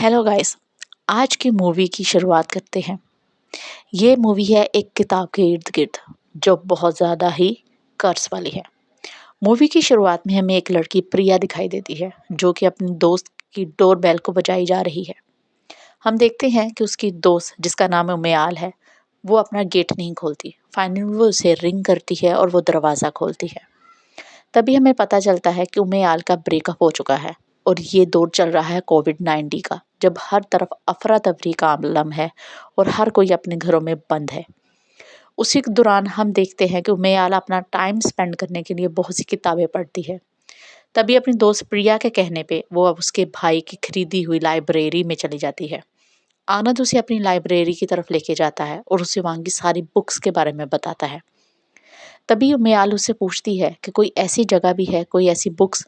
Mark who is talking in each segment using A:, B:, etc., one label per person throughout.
A: Hello guys. आज की movie की शुरुआत करते हैं। ये मूवी है एक किताब के इर्द-गिर्द जो बहुत ज़्यादा ही कर्स वाली है। मूवी की शुरुआत में हमें एक लड़की प्रिया दिखाई देती है जो कि अपनी दोस्त की डोरबेल को बजाई जा रही है। हम देखते हैं कि उसकी दोस्त जिसका नाम उमयाल है, वो अपना गेट नहीं खोलती। फाइनली वो उसे रिंग करती है और वो दरवाज़ा खोलती है। तभी हमें पता चलता है कि उमयाल का ब्रेकअप हो चुका है और ये दौर चल रहा है कोविड-19 का, जब हर तरफ अफरा-तफरी का आलम है और हर कोई अपने घरों में बंद है। उसी के दौरान हम देखते हैं कि उमयाल अपना टाइम स्पेंड करने के लिए बहुत सी किताबें पढ़ती है। तभी अपनी दोस्त प्रिया के कहने पे वो अब उसके भाई की खरीदी हुई लाइब्रेरी में चली जाती है। आनंद उसे अपनी लाइब्रेरी की तरफ लेके जाता है और उसे वहाँ की सारी बुक्स के बारे में बताता है। तभी उमयाल उससे पूछती है कि कोई ऐसी जगह भी है, कोई ऐसी बुक्स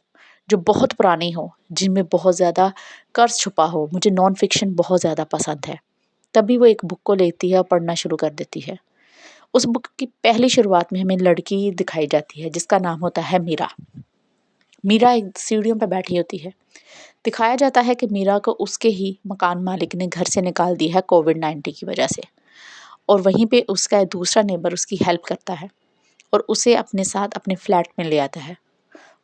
A: जो बहुत पुरानी हो, जिनमें बहुत ज़्यादा कर्स छुपा हो। मुझे नॉन फ़िक्शन बहुत ज़्यादा पसंद है। तभी वो एक बुक को लेती है और पढ़ना शुरू कर देती है। उस बुक की पहली शुरुआत में हमें लड़की दिखाई जाती है जिसका नाम होता है मीरा। मीरा एक सीढ़ियों पे बैठी होती है। दिखाया जाता है कि मीरा को उसके ही मकान मालिक ने घर से निकाल दिया है कोविड-19 की वजह से, और वहीं पे उसका दूसरा नेबर उसकी हेल्प करता है और उसे अपने साथ अपने फ्लैट में ले आता है।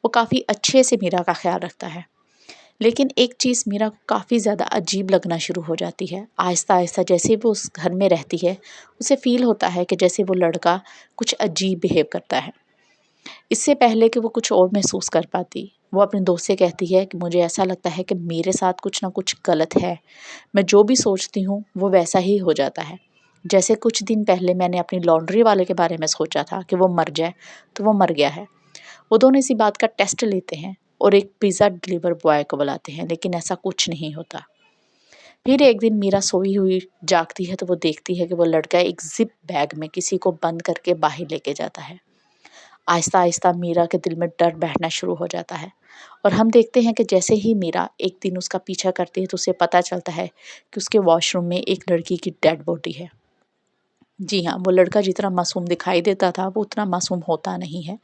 A: वो काफ़ी अच्छे से मीरा का ख़्याल रखता है। लेकिन एक चीज़ मीरा को काफ़ी ज़्यादा अजीब लगना शुरू हो जाती है। आहिस्ता-आहिस्ता जैसे वो उस घर में रहती है, उसे फ़ील होता है कि जैसे वो लड़का कुछ अजीब बिहेव करता है। इससे पहले कि वो कुछ और महसूस कर पाती, वो अपने दोस्त से कहती है कि मुझे ऐसा लगता है कि मेरे साथ कुछ ना कुछ गलत है। मैं जो भी सोचती हूँ, वो वैसा ही हो जाता है। जैसे कुछ दिन पहले मैंने अपनी लॉन्ड्री वाले के बारे में सोचा था कि वो मर जाए, तो वो मर गया है। वो दोनों इसी बात का टेस्ट लेते हैं और एक पिज़्ज़ा डिलीवर बॉय को बुलाते हैं, लेकिन ऐसा कुछ नहीं होता। फिर एक दिन मीरा सोई हुई जागती है तो वो देखती है कि वो लड़का एक ज़िप बैग में किसी को बंद करके बाहर लेके जाता है। आहिस्ता-आहिस्ता मीरा के दिल में डर बैठना शुरू हो जाता है और हम देखते हैं कि जैसे ही मीरा एक दिन उसका पीछा करती है तो उसे पता चलता है कि उसके वॉशरूम में एक लड़की की डेड बॉडी है। जी हाँ, वो लड़का जितना मासूम दिखाई देता था, वो उतना मासूम होता नहीं है,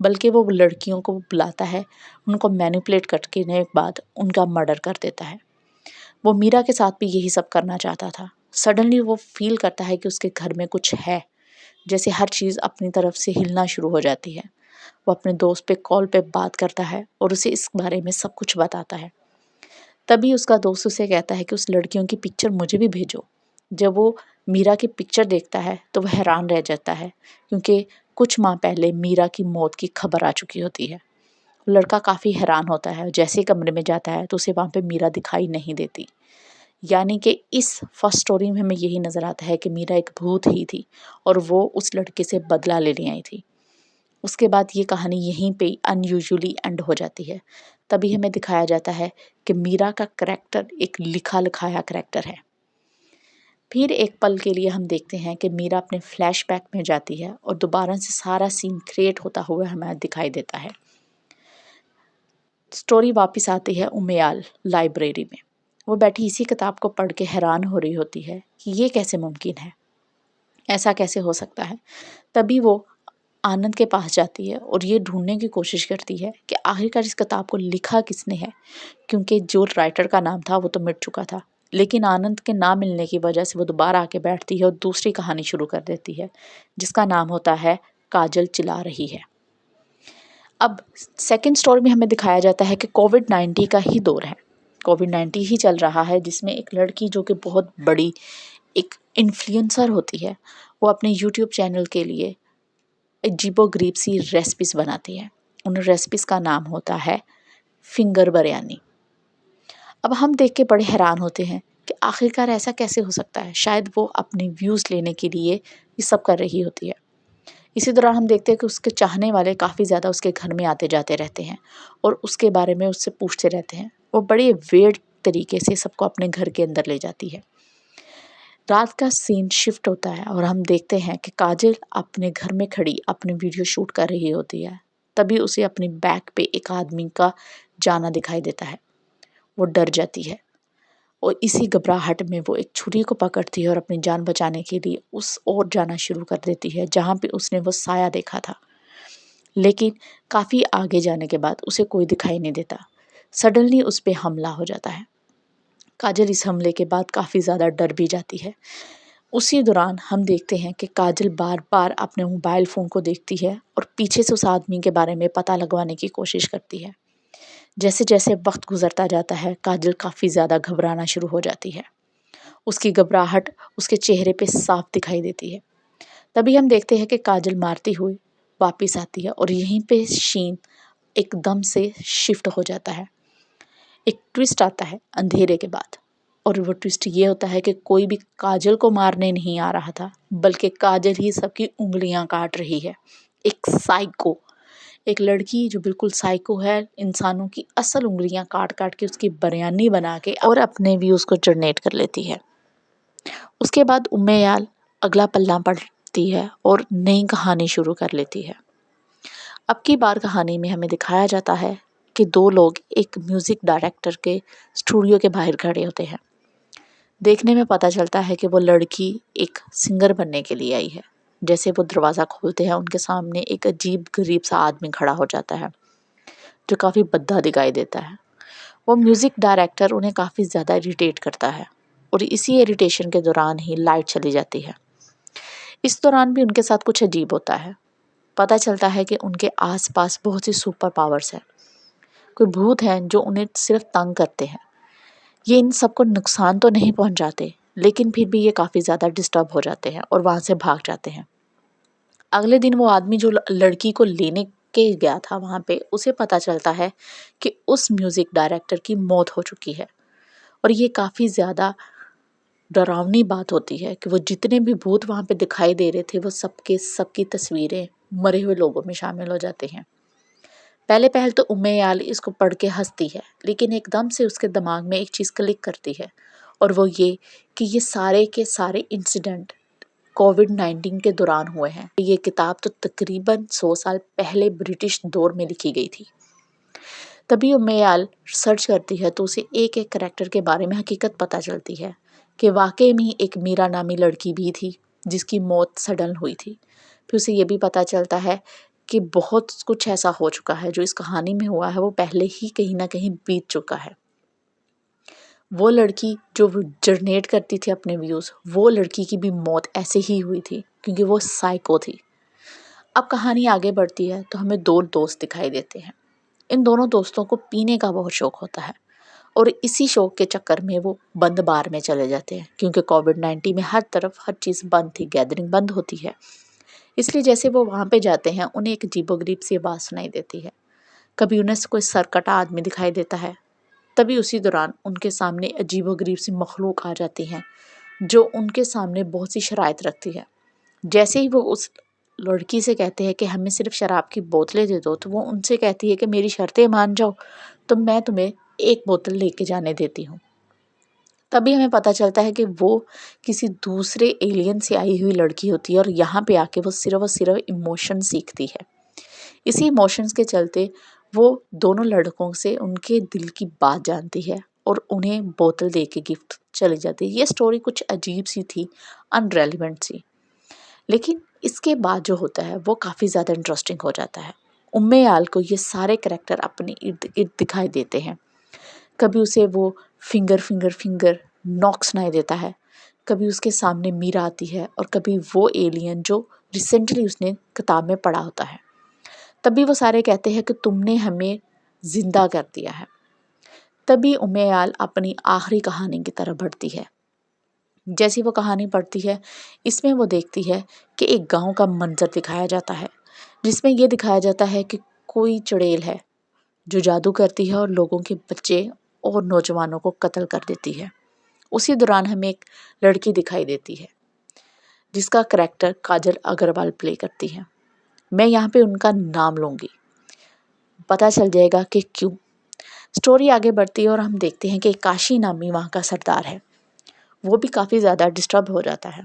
A: बल्कि वो लड़कियों को बुलाता है, उनको मैनिपुलेट करके ने बाद उनका मर्डर कर देता है। वो मीरा के साथ भी यही सब करना चाहता था। सडनली वो फ़ील करता है कि उसके घर में कुछ है, जैसे हर चीज़ अपनी तरफ से हिलना शुरू हो जाती है। वो अपने दोस्त पे कॉल पे बात करता है और उसे इस बारे में सब कुछ बताता है। तभी उसका दोस्त उसे कहता है कि उस लड़कियों की पिक्चर मुझे भी भेजो। जब वो मीरा की पिक्चर देखता है तो वह हैरान रह जाता है, क्योंकि कुछ माह पहले मीरा की मौत की खबर आ चुकी होती है। लड़का काफ़ी हैरान होता है, जैसे ही कमरे में जाता है तो उसे वहाँ पे मीरा दिखाई नहीं देती। यानी कि इस फर्स्ट स्टोरी में हमें यही नज़र आता है कि मीरा एक भूत ही थी और वो उस लड़के से बदला लेने आई थी। उसके बाद ये कहानी यहीं पे अनयूजुअली एंड हो जाती है। तभी हमें दिखाया जाता है कि मीरा का करैक्टर एक लिखा-लिखाया करैक्टर है। फिर एक पल के लिए हम देखते हैं कि मीरा अपने फ्लैशबैक में जाती है और दोबारा से सारा सीन क्रिएट होता हुआ हमें दिखाई देता है। स्टोरी वापस आती है उमयाल लाइब्रेरी में। वो बैठी इसी किताब को पढ़ के हैरान हो रही होती है कि ये कैसे मुमकिन है? ऐसा कैसे हो सकता है? तभी वो आनंद के पास जाती है और ये ढूँढने की कोशिश करती है कि आखिरकार इस किताब को लिखा किसने है? क्योंकि जो राइटर का नाम था वो तो मिट चुका था। लेकिन आनंद के ना मिलने की वजह से वो दोबारा आके बैठती है और दूसरी कहानी शुरू कर देती है, जिसका नाम होता है काजल चिल्ला रही है। अब सेकंड स्टोरी में हमें दिखाया जाता है कि कोविड-19 का ही दौर है। कोविड-19 ही चल रहा है, जिसमें एक लड़की जो कि बहुत बड़ी एक इन्फ्लुएंसर होती है, वो अपने यूट्यूब चैनल के लिए अजीबो-गरीब सी रेसिपीज़ बनाती है। उन रेसिपीज़ का नाम होता है फिंगर बिरयानी। अब हम देख के बड़े हैरान होते हैं कि आखिरकार ऐसा कैसे हो सकता है? शायद वो अपने व्यूज़ लेने के लिए ये सब कर रही होती है। इसी दौरान हम देखते हैं कि उसके चाहने वाले काफ़ी ज़्यादा उसके घर में आते-जाते रहते हैं और उसके बारे में उससे पूछते रहते हैं। वो बड़े वियर्ड तरीके से सबको अपने घर के अंदर ले जाती है। रात का सीन शिफ्ट होता है और हम देखते हैं कि काजल अपने घर में खड़ी अपनी वीडियो शूट कर रही होती है। तभी उसे अपनी बैक पे एक आदमी का जाना दिखाई देता है। वो डर जाती है और इसी घबराहट में वो एक छुरी को पकड़ती है और अपनी जान बचाने के लिए उस ओर जाना शुरू कर देती है जहाँ पे उसने वो साया देखा था। लेकिन काफ़ी आगे जाने के बाद उसे कोई दिखाई नहीं देता। सडनली उस पे हमला हो जाता है। काजल इस हमले के बाद काफ़ी ज़्यादा डर भी जाती है। उसी दौरान हम देखते हैं कि काजल बार-बार अपने मोबाइल फ़ोन को देखती है और पीछे से उस आदमी के बारे में पता लगवाने की कोशिश करती है। जैसे-जैसे वक़्त गुज़रता जाता है, काजल काफ़ी ज़्यादा घबराना शुरू हो जाती है। उसकी घबराहट उसके चेहरे पे साफ दिखाई देती है। तभी हम देखते हैं कि काजल मारती हुई वापस आती है और यहीं पे सीन एकदम से शिफ्ट हो जाता है। एक ट्विस्ट आता है अंधेरे के बाद, और वो ट्विस्ट ये होता है कि कोई भी काजल को मारने नहीं आ रहा था, बल्कि काजल ही सबकी उँगलियाँ काट रही है। एक साइको, एक लड़की जो बिल्कुल साइको है, इंसानों की असल उँगलियाँ काट-काट के उसकी बिरयानी बना के और अपने व्यूज़ को जनरेट कर लेती है। उसके बाद उम्मेयाल अगला पन्ना पलटती है और नई कहानी शुरू कर लेती है। अब की बार कहानी में हमें दिखाया जाता है कि दो लोग एक म्यूज़िक डायरेक्टर के स्टूडियो के बाहर खड़े होते हैं। देखने में पता चलता है कि वो लड़की एक सिंगर बनने के लिए आई है। जैसे वो दरवाज़ा खोलते हैं, उनके सामने एक अजीब-गरीब सा आदमी खड़ा हो जाता है, जो काफ़ी भद्दा दिखाई देता है। वो म्यूज़िक डायरेक्टर उन्हें काफ़ी ज़्यादा इरिटेट करता है और इसी इरिटेशन के दौरान ही लाइट चली जाती है। इस दौरान भी उनके साथ कुछ अजीब होता है। पता चलता है कि उनके आस-पास बहुत सी सुपर पावर्स हैं। कोई भूत हैं जो उन्हें सिर्फ़ तंग करते हैं। ये इन सबको नुकसान तो नहीं पहुंचाते, लेकिन फिर भी ये काफ़ी ज़्यादा डिस्टर्ब हो जाते हैं और वहाँ से भाग जाते हैं। अगले दिन वो आदमी जो लड़की को लेने के गया था वहाँ पे, उसे पता चलता है कि उस म्यूज़िक डायरेक्टर की मौत हो चुकी है। और ये काफ़ी ज़्यादा डरावनी बात होती है कि वो जितने भी भूत वहाँ पे दिखाई दे रहे थे, वो सबके सबकी तस्वीरें मरे हुए लोगों में शामिल हो जाते हैं। पहले पहल तो उम्मेयाल इसको पढ़ के हंसती है, लेकिन एकदम से उसके दिमाग में एक चीज़ क्लिक करती है, और वो ये कि ये सारे के सारे इंसिडेंट कोविड-19 के दौरान हुए हैं। ये किताब तो तकरीबन 100 साल पहले ब्रिटिश दौर में लिखी गई थी। तभी उम्मेयाल सर्च करती है तो उसे एक-एक करैक्टर के बारे में हकीकत पता चलती है कि वाक़ई में एक मीरा नामी लड़की भी थी, जिसकी मौत सडन हुई थी। फिर उसे ये भी पता चलता है कि बहुत कुछ ऐसा हो चुका है, जो इस कहानी में हुआ है वो पहले ही कहीं न कहीं बीत चुका है। वो लड़की जो जनरेट करती थी अपने व्यूज़, वो लड़की की भी मौत ऐसे ही हुई थी, क्योंकि वो साइको थी। अब कहानी आगे बढ़ती है तो हमें 2 दोस्त दिखाई देते हैं। इन दोनों दोस्तों को पीने का बहुत शौक होता है और इसी शौक के चक्कर में वो बंद बार में चले जाते हैं, क्योंकि कोविड-19 में हर तरफ हर चीज़ बंद थी, गैदरिंग बंद होती है। इसलिए जैसे वो वहाँ पे जाते हैं, उन्हें एक अजीबो-गरीब सी आवाज़ सुनाई देती है। कभी उन्हें कोई सरकटा आदमी दिखाई देता है, तभी उसी दौरान उनके सामने अजीबो-गरीब सी मखलूक आ जाती हैं, जो उनके सामने बहुत सी शराइत रखती है। जैसे ही वो उस लड़की से कहते हैं कि हमें सिर्फ़ शराब की बोतलें दे दो, तो वो उनसे कहती है कि मेरी शर्तें मान जाओ, तो मैं तुम्हें 1 बोतल लेके जाने देती हूँ। तभी हमें पता चलता है कि वो किसी दूसरे एलियन से आई हुई लड़की होती है और यहाँ पे आके वो सिर्फ़ और सिर्फ़ इमोशन सीखती है। इसी इमोशंस के चलते वो दोनों लड़कों से उनके दिल की बात जानती है और उन्हें बोतल दे के गिफ्ट चली जाती है। ये स्टोरी कुछ अजीब-सी थी, अनरेलेवेंट सी। लेकिन इसके बाद जो होता है वो काफ़ी ज़्यादा इंटरेस्टिंग हो जाता है। उम्मेयाल को ये सारे करैक्टर अपने इर्द-गिर्द दिखाई देते हैं। कभी उसे वो फिंगर फिंगर फिंगर नॉक सुनाई देता है, कभी उसके सामने मीरा आती है और कभी वो एलियन जो रिसेंटली उसने किताब में पढ़ा होता है। तभी वो सारे कहते हैं कि तुमने हमें ज़िंदा कर दिया है। तभी उम्मेयाल अपनी आखिरी कहानी की तरफ बढ़ती है। जैसी वो कहानी पढ़ती है, इसमें वो देखती है कि एक गाँव का मंज़र दिखाया जाता है, जिसमें ये दिखाया जाता है कि कोई चुड़ैल है, जो जादू करती है और लोगों के बच्चे और नौजवानों को कत्ल कर देती है। उसी दौरान हमें एक लड़की दिखाई देती है, जिसका करैक्टर काजल अग्रवाल प्ले करती है। मैं यहाँ पे उनका नाम लूँगी, पता चल जाएगा कि क्यों। स्टोरी आगे बढ़ती है और हम देखते हैं कि काशी नामी वहाँ का सरदार है, वो भी काफ़ी ज़्यादा डिस्टर्ब हो जाता है।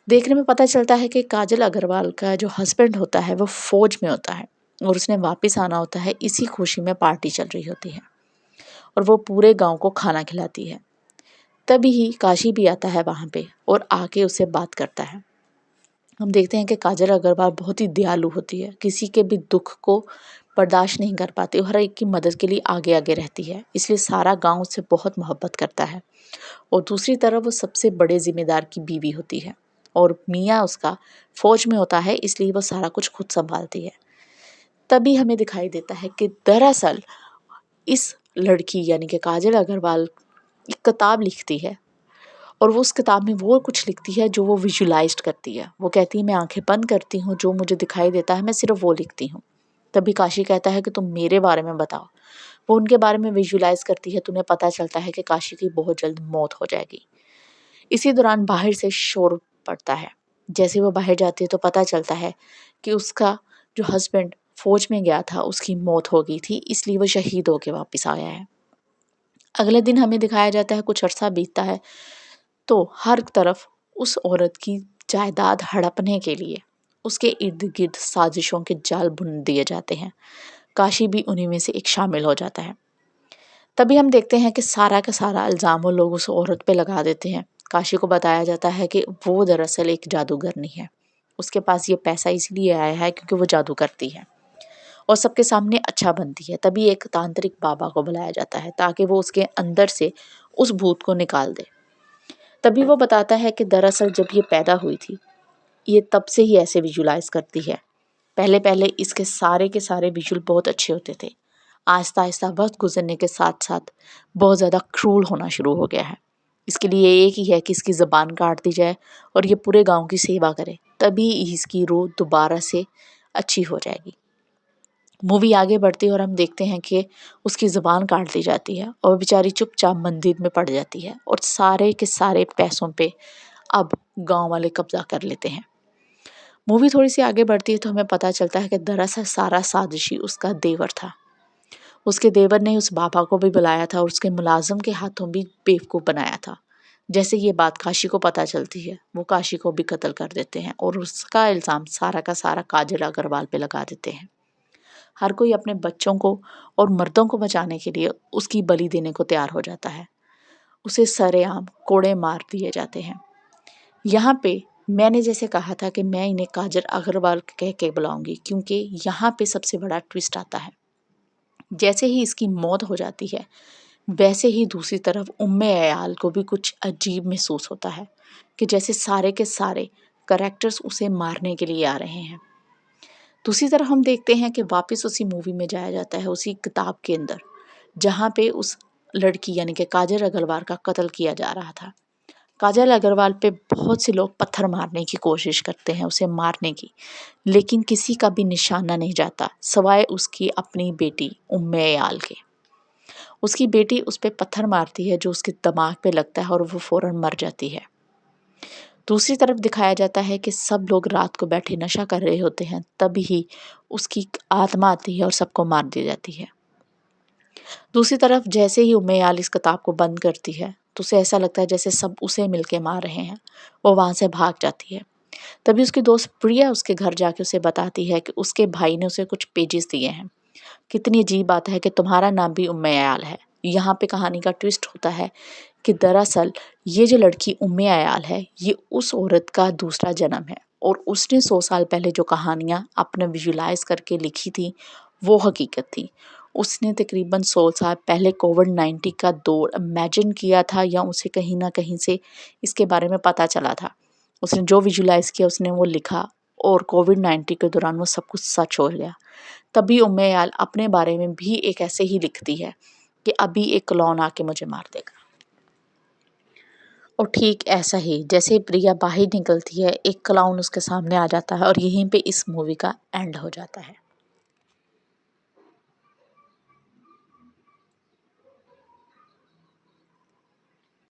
A: देखने में पता चलता है कि काजल अग्रवाल का जो हस्बैंड होता है वो फ़ौज में होता है और उसने वापस आना होता है। इसी खुशी में पार्टी चल रही होती है और वो पूरे गाँव को खाना खिलाती है। तभी ही काशी भी आता है वहाँ पे और आके उससे बात करता है। हम देखते हैं कि काजल अग्रवाल बहुत ही दयालु होती है, किसी के भी दुःख को बर्दाश्त नहीं कर पाती, हर एक की मदद के लिए आगे आगे रहती है, इसलिए सारा गांव उससे बहुत मोहब्बत करता है। और दूसरी तरफ वो सबसे बड़े जिम्मेदार की बीवी होती है और मियाँ उसका फौज में होता है, इसलिए वो सारा कुछ खुद संभालती है। तभी हमें दिखाई देता है कि दरअसल इस लड़की यानी कि काजल अग्रवाल एक किताब लिखती है और वो उस किताब में वो कुछ लिखती है जो वो विजुलाइज्ड करती है। वो कहती है मैं आंखें बंद करती हूँ, जो मुझे दिखाई देता है मैं सिर्फ वो लिखती हूँ। तभी काशी कहता है कि तुम मेरे बारे में बताओ। वो उनके बारे में विजुलाइज करती है तो उन्हें पता चलता है कि काशी की बहुत जल्द मौत हो जाएगी। इसी दौरान बाहर से शोर पड़ता है। जैसे वो बाहर जाती है तो पता चलता है कि उसका जो हस्बैंड फौज में गया था उसकी मौत हो गई थी, इसलिए वो शहीद होके वापस आया है। अगले दिन हमें दिखाया जाता है, कुछ अरसा बीतता है तो हर तरफ उस औरत की जायदाद हड़पने के लिए उसके इर्द गिर्द साजिशों के जाल बुन दिए जाते हैं। काशी भी उन्हीं में से एक शामिल हो जाता है। तभी हम देखते हैं कि सारा का सारा इल्ज़ाम वो लोग उस औरत पे लगा देते हैं। काशी को बताया जाता है कि वो दरअसल एक जादूगर नहीं है, उसके पास ये पैसा इसलिए आया है क्योंकि वो जादू करती है और सबके सामने अच्छा बनती है। तभी एक तांत्रिक बाबा को बुलाया जाता है ताकि वो उसके अंदर से उस भूत को निकाल दे। तभी वो बताता है कि दरअसल जब ये पैदा हुई थी, ये तब से ही ऐसे विजुलाइज करती है। पहले पहले इसके सारे के सारे विजुअल बहुत अच्छे होते थे। आहिस्ता आहिस्ता वक्त गुजरने के साथ साथ बहुत ज़्यादा क्रूल होना शुरू हो गया है। इसके लिए एक ही है कि इसकी ज़बान काट दी जाए और ये पूरे गांव की सेवा करे, तभी इसकी रूह दोबारा से अच्छी हो जाएगी। मूवी आगे बढ़ती है और हम देखते हैं कि उसकी ज़बान काट दी जाती है और बेचारी चुपचाप मंदिर में पड़ जाती है और सारे के सारे पैसों पे अब गांव वाले कब्जा कर लेते हैं। मूवी थोड़ी सी आगे बढ़ती है तो हमें पता चलता है कि दरअसल सारा साजिशी उसका देवर था। उसके देवर ने उस बाबा को भी बुलाया था और उसके मुलाजिम के हाथों भी बेवकूफ़ बनाया था। जैसे ये बात काशी को पता चलती है, वो काशी को भी कत्ल कर देते हैं और उसका इल्ज़ाम सारा का सारा काजल अग्रवाल पे लगा देते हैं। हर कोई अपने बच्चों को और मर्दों को बचाने के लिए उसकी बलि देने को तैयार हो जाता है। उसे सरेआम कोड़े मार दिए जाते हैं। यहाँ पे मैंने जैसे कहा था कि मैं इन्हें काजल अग्रवाल कह के बुलाऊंगी, क्योंकि यहाँ पे सबसे बड़ा ट्विस्ट आता है। जैसे ही इसकी मौत हो जाती है, वैसे ही दूसरी तरफ उम्मे अयाल को भी कुछ अजीब महसूस होता है कि जैसे सारे के सारे करेक्टर्स उसे मारने के लिए आ रहे हैं। दूसरी तरफ हम देखते हैं कि वापस उसी मूवी में जाया जाता है, उसी किताब के अंदर, जहाँ पे उस लड़की यानी कि काजल अग्रवाल का कत्ल किया जा रहा था। काजल अग्रवाल पे बहुत से लोग पत्थर मारने की कोशिश करते हैं, उसे मारने की, लेकिन किसी का भी निशाना नहीं जाता सवाए उसकी अपनी बेटी उम्मे अयाल के। उसकी बेटी उस पे पत्थर मारती है जो उसके दिमाग पे लगता है और वो फौरन मर जाती है। दूसरी तरफ दिखाया जाता है कि सब लोग रात को बैठे नशा कर रहे होते हैं, तभी उसकी आत्मा आती है और सबको मार दी जाती है। दूसरी तरफ जैसे ही उम्मेयाल इस किताब को बंद करती है तो उसे ऐसा लगता है जैसे सब उसे मिलके मार रहे हैं। वो वहाँ से भाग जाती है। तभी उसकी दोस्त प्रिया उसके घर जाके उसे बताती है कि उसके भाई ने उसे कुछ पेजेस दिए हैं। कितनी अजीब बात है कि तुम्हारा नाम भी उम्मेयाल है। यहाँ पे कहानी का ट्विस्ट होता है कि दरअसल ये जो लड़की उम्मे अयाल है, ये उस औरत का दूसरा जन्म है और उसने 100 साल पहले जो कहानियाँ अपने विजुलाइज करके लिखी थी वो हकीकत थी। उसने तकरीबन 100 साल पहले कोविड-19 का दौर इमेजिन किया था या उसे कहीं ना कहीं से इसके बारे में पता चला था। उसने जो विजुलाइज किया उसने वो लिखा और कोविड-19 के दौरान वो सब कुछ सच हो गया। तभी उम्मे अयाल अपने बारे में भी एक ऐसे ही लिखती है कि अभी एक क्लोन आके मुझे मार देगा। और ठीक ऐसा ही जैसे ही प्रिया बाहर निकलती है, एक क्लाउन उसके सामने आ जाता है और यहीं पे इस मूवी का एंड हो जाता है।